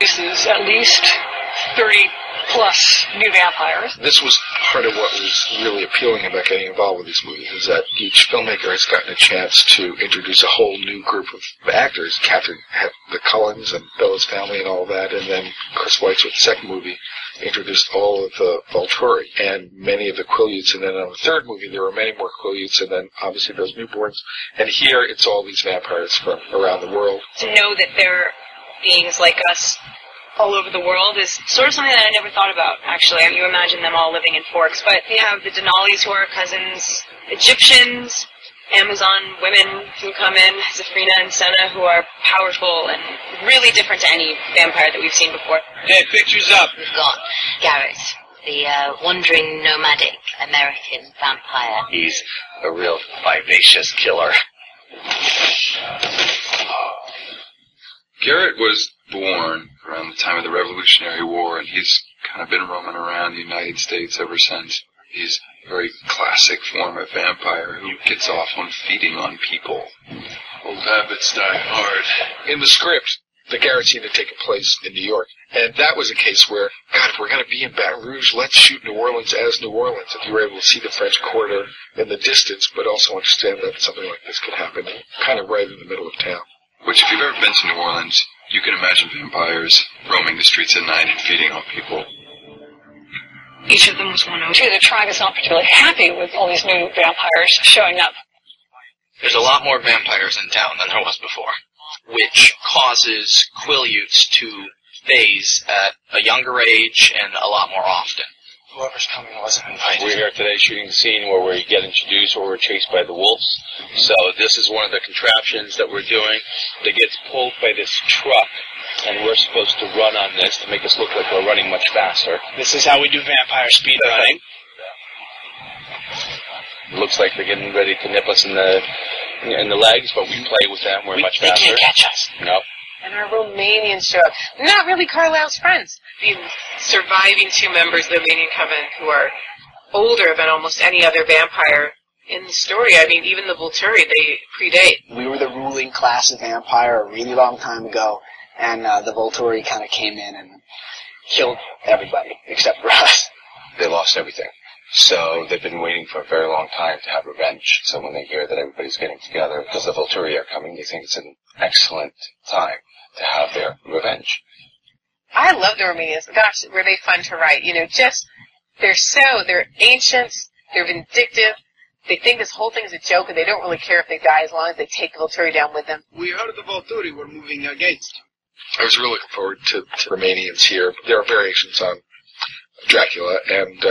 This is at least 30-plus new vampires. This was part of what was really appealing about getting involved with these movies, is that each filmmaker has gotten a chance to introduce a whole new group of actors. Catherine had the Cullens and Bella's family and all that, and then Chris Weitz with the second movie introduced all of the Volturi and many of the Quileutes, and then on the third movie there were many more Quileutes, and then obviously those newborns. And here it's all these vampires from around the world. To know that there are beings like us all over the world is sort of something that I never thought about, actually. You imagine them all living in Forks, but you have the Denalis who are cousins, Egyptians, Amazon women who come in, Zafrina and Senna, who are powerful and really different to any vampire that we've seen before. Okay, pictures up. We've got Garrett, the wandering nomadic American vampire. He's a real vivacious killer. Garrett was born around the time of the Revolutionary War, and he's kind of been roaming around the United States ever since. He's a very classic form of vampire who gets off on feeding on people. Old habits die hard. In the script, the Garrett scene had taken place in New York, and that was a case where, God, if we're going to be in Baton Rouge, let's shoot New Orleans as New Orleans. If you were able to see the French Quarter in the distance, but also understand that something like this could happen kind of right in the middle of town. Which, if you've ever been to New Orleans, you can imagine vampires roaming the streets at night and feeding on people. Each of them was one of Too, the tribe is not particularly happy with all these new vampires showing up. There's a lot more vampires in town than there was before, which causes Quileutes to phase at a younger age and a lot more often. Whoever's coming wasn't invited. We're here today shooting the scene where we get introduced where we're chased by the wolves. So this is one of the contraptions that we're doing that gets pulled by this truck, and we're supposed to run on this to make us look like we're running much faster. This is how we do vampire speed running. It looks like they're getting ready to nip us in the legs, but we play with them. We're much faster. They can't catch us. No. And our Romanians show up. Not really Carlisle's friends. The surviving two members of the Romanian Coven who are older than almost any other vampire in the story. I mean, even the Volturi, they predate. We were the ruling class of vampire a really long time ago, and the Volturi kind of came in and killed everybody except for us. They lost everything. So they've been waiting for a very long time to have revenge. So when they hear that everybody's getting together because the Volturi are coming, they think it's an excellent time to have their revenge. I love the Romanians. Gosh, were they fun to write. You know, just, they're ancient, they're vindictive, they think this whole thing is a joke, and they don't really care if they die as long as they take the Volturi down with them. We heard the Volturi were moving against you. I was really looking forward to Romanians here. There are variations on Dracula, and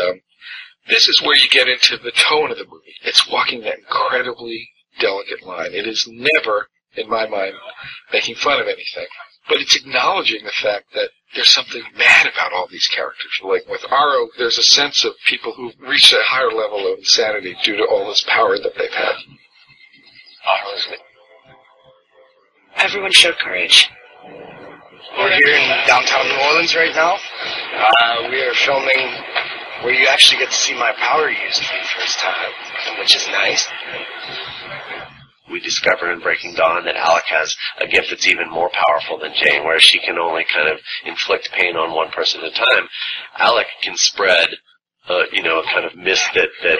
this is where you get into the tone of the movie. It's walking that incredibly delicate line. It is never, in my mind, making fun of anything, but it's acknowledging the fact that there's something mad about all these characters. Like with Aro, there's a sense of people who've reached a higher level of insanity due to all this power that they've had. Everyone showed courage. We're here in downtown New Orleans right now. We are filming where you actually get to see my power used for the first time, which is nice. We discover in Breaking Dawn that Alec has a gift that's even more powerful than Jane, where she can only kind of inflict pain on one person at a time. Alec can spread, a kind of mist that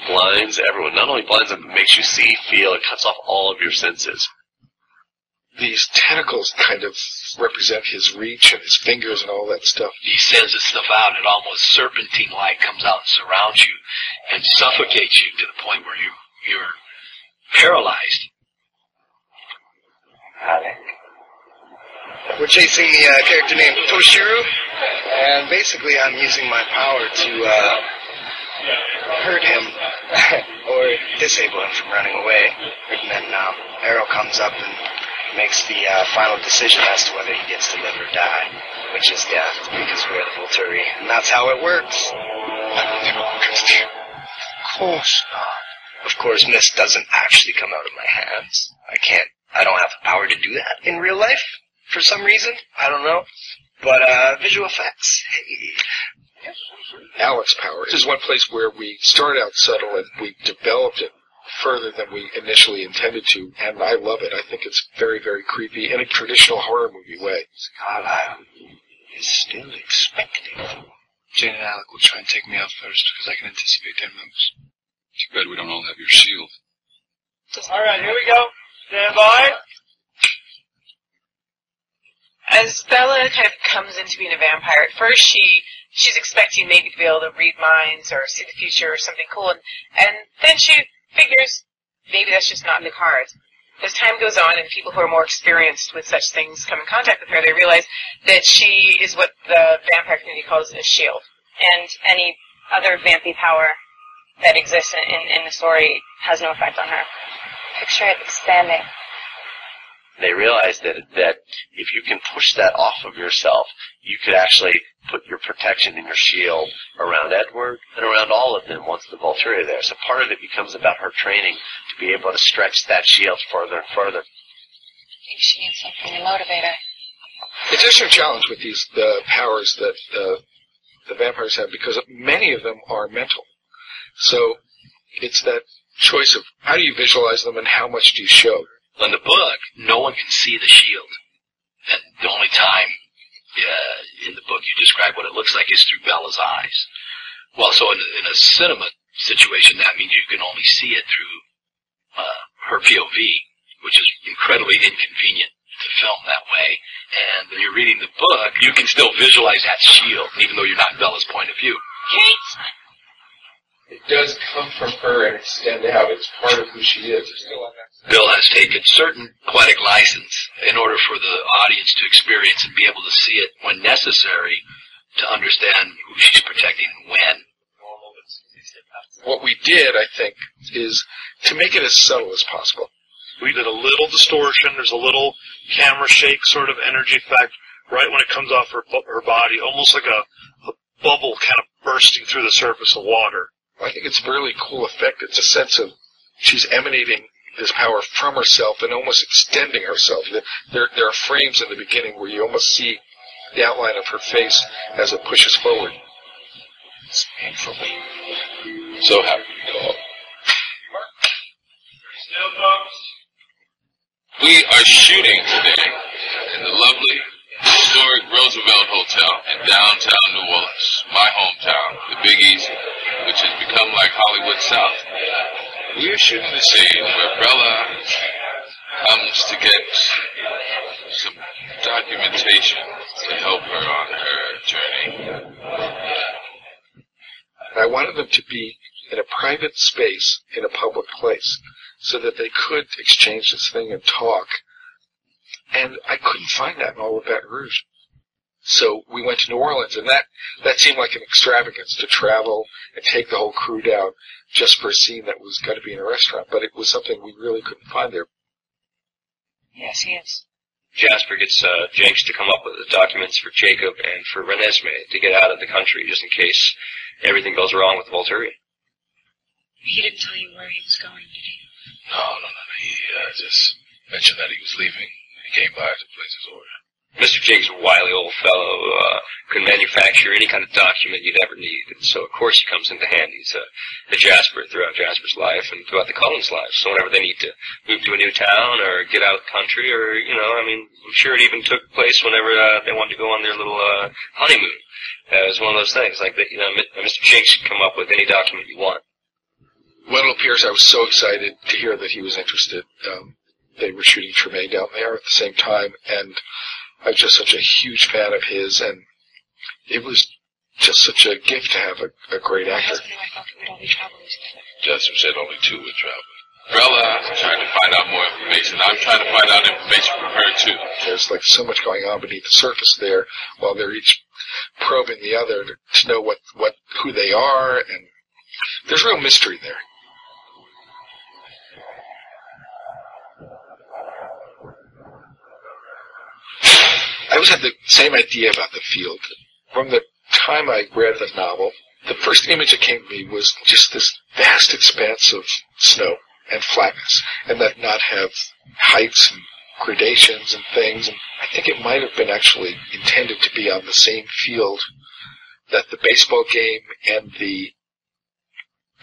blinds everyone. Not only blinds them, but makes you see, feel. It cuts off all of your senses. These tentacles kind of represent his reach and his fingers and all that stuff. He sends this stuff out, and almost serpentine-like comes out and surrounds you and suffocates you to the point where you're paralyzed. Alec. We're chasing the character named Toshiro, and basically I'm using my power to hurt him or disable him from running away. And then Arrow comes up and makes the final decision as to whether he gets to live or die, which is death, because we're the Volturi. And that's how it works. Of course not. Of course, mist doesn't actually come out of my hands. I don't have the power to do that in real life, for some reason. I don't know. But, visual effects, hey. Alec's power is one place where we started out subtle and we developed it further than we initially intended to, and I love it. I think it's very, very creepy in a traditional horror movie way. Carlisle. is still expecting. Jane and Alec will try and take me out first because I can anticipate their moves. Too bad we don't all have your shield. Alright, here we go. Stand by. As Bella kind of comes into being a vampire, at first she's expecting maybe to be able to read minds or see the future or something cool, and then she figures maybe that's just not in the cards. As time goes on and people who are more experienced with such things come in contact with her, they realize that she is what the vampire community calls a shield. And any other vampy power that exists in the story has no effect on her. Picture it expanding. They realize that if you can push that off of yourself, you could actually put your protection and your shield around Edward and around all of them once the Volturi are there. So part of it becomes about her training to be able to stretch that shield further and further. I think she needs something to motivate her. It's just a challenge with the powers that the vampires have, because many of them are mental. So it's that choice of how do you visualize them and how much do you show. In the book, no one can see the shield. And the only time in the book you describe what it looks like is through Bella's eyes. Well, so in a cinema situation, that means you can only see it through her POV, which is incredibly inconvenient to film that way. And when you're reading the book, you can still visualize that shield, even though you're not Bella's point of view. Kate! It does come from her and extend out. It's part of who she is. Bill has taken certain poetic license in order for the audience to experience and be able to see it when necessary to understand who she's protecting and when. What we did, I think, is to make it as subtle as possible. We did a little distortion. There's a little camera shake sort of energy effect right when it comes off her body, almost like a bubble kind of bursting through the surface of water. I think it's a really cool effect. It's a sense of she's emanating this power from herself and almost extending herself. There are frames in the beginning where you almost see the outline of her face as it pushes forward. It's painful. So happy to call. We are shooting today in the lovely, historic Roosevelt Hotel in downtown New Orleans, my hometown, the Big Easy, which has become like Hollywood South. We are shooting the scene where Bella comes to get some documentation to help her on her journey. I wanted them to be in a private space in a public place so that they could exchange this thing and talk. And I couldn't find that in all of Baton Rouge. So we went to New Orleans, and that seemed like an extravagance to travel and take the whole crew down just for a scene that was going to be in a restaurant. But it was something we really couldn't find there. Yes, he is. Jasper gets Jenks to come up with the documents for Jacob and for Renesmee to get out of the country just in case everything goes wrong with Volturi. He didn't tell you where he was going, did he? No. He just mentioned that he was leaving. He came by to place his order. Mr. Jake's a wily old fellow who can manufacture any kind of document you'd ever need. And so, of course, he comes into handy. He's a Jasper throughout Jasper's life and throughout the Cullens' lives. So whenever they need to move to a new town or get out of the country or, I'm sure it even took place whenever they wanted to go on their little honeymoon. It was one of those things, like, Mr. Jenks can come up with any document you want. Wendell Pierce, I was so excited to hear that he was interested. They were shooting Treme down there at the same time, and I was just such a huge fan of his, and it was just such a gift to have a great actor. Jasper said only two would travel. Bella's trying to find out more information. I'm trying to find out information from her, too. There's like so much going on beneath the surface there, while they're each probing the other to know who they are, and there's real mystery there. I always had the same idea about the field. From the time I read the novel, the first image that came to me was just this vast expanse of snow and flatness, and that not have heights and gradations and things. And I think it might have been actually intended to be on the same field that the baseball game and the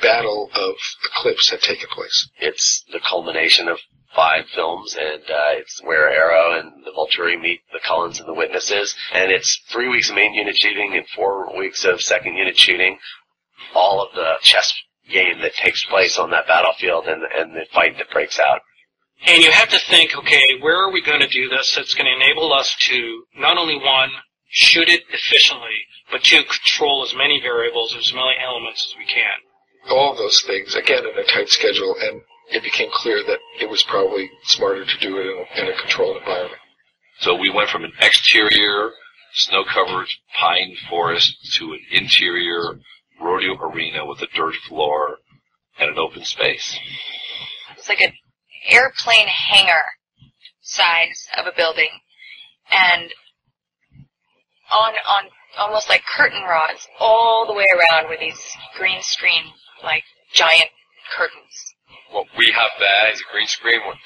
Battle of Eclipse had taken place. It's the culmination of 5 films, and it's where Arrow and the Volturi meet the Cullens and the Witnesses, and it's 3 weeks of main unit shooting and 4 weeks of second unit shooting. All of the chess game that takes place on that battlefield and the fight that breaks out. And you have to think, okay, where are we going to do this that's going to enable us to not only, one, shoot it efficiently, but two, control as many variables, as many elements as we can. All of those things, again, in a tight schedule, and it became clear that it was probably smarter to do it in a controlled environment. So we went from an exterior, snow-covered pine forest to an interior rodeo arena with a dirt floor and an open space. It's like an airplane hangar size of a building, and on almost like curtain rods all the way around were these green screen, like giant curtains. What we have there is a green screen. What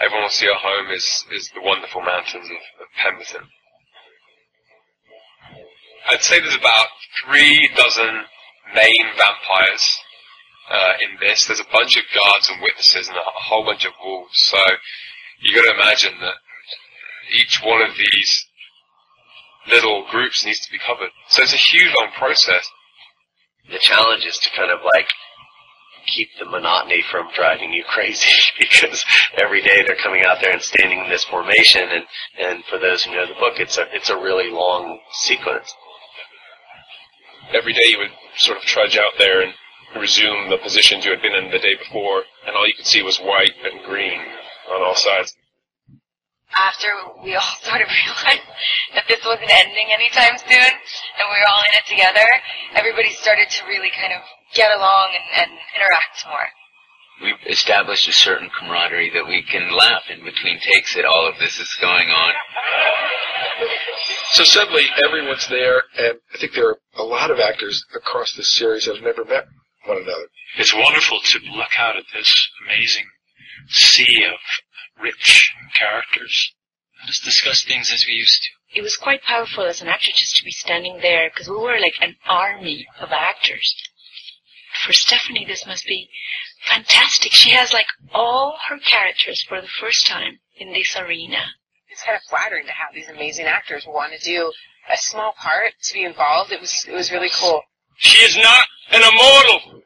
everyone will see at home is the wonderful mountains of Pemberton. I'd say there's about 3 dozen main vampires in this. There's a bunch of guards and witnesses and a whole bunch of wolves. So you got to imagine that each one of these little groups needs to be covered. So it's a huge long process. The challenge is to kind of like keep the monotony from driving you crazy, because every day they're coming out there and standing in this formation, and for those who know the book, it's a really long sequence. Every day you would sort of trudge out there and resume the positions you had been in the day before, and all you could see was white and green on all sides. After we all sort of realized that this wasn't ending anytime soon, and we were all in it together, everybody started to really kind of get along and interact more. We've established a certain camaraderie that we can laugh in between takes that all of this is going on. So suddenly everyone's there, and I think there are a lot of actors across this series that have never met one another. It's wonderful to look out at this amazing sea of rich characters and just discuss things as we used to. It was quite powerful as an actor just to be standing there, because we were like an army of actors. For Stephanie, this must be fantastic. She has like all her characters for the first time in this arena. It's kind of flattering to have these amazing actors want to do a small part, to be involved. It was really cool. She is not an immortal.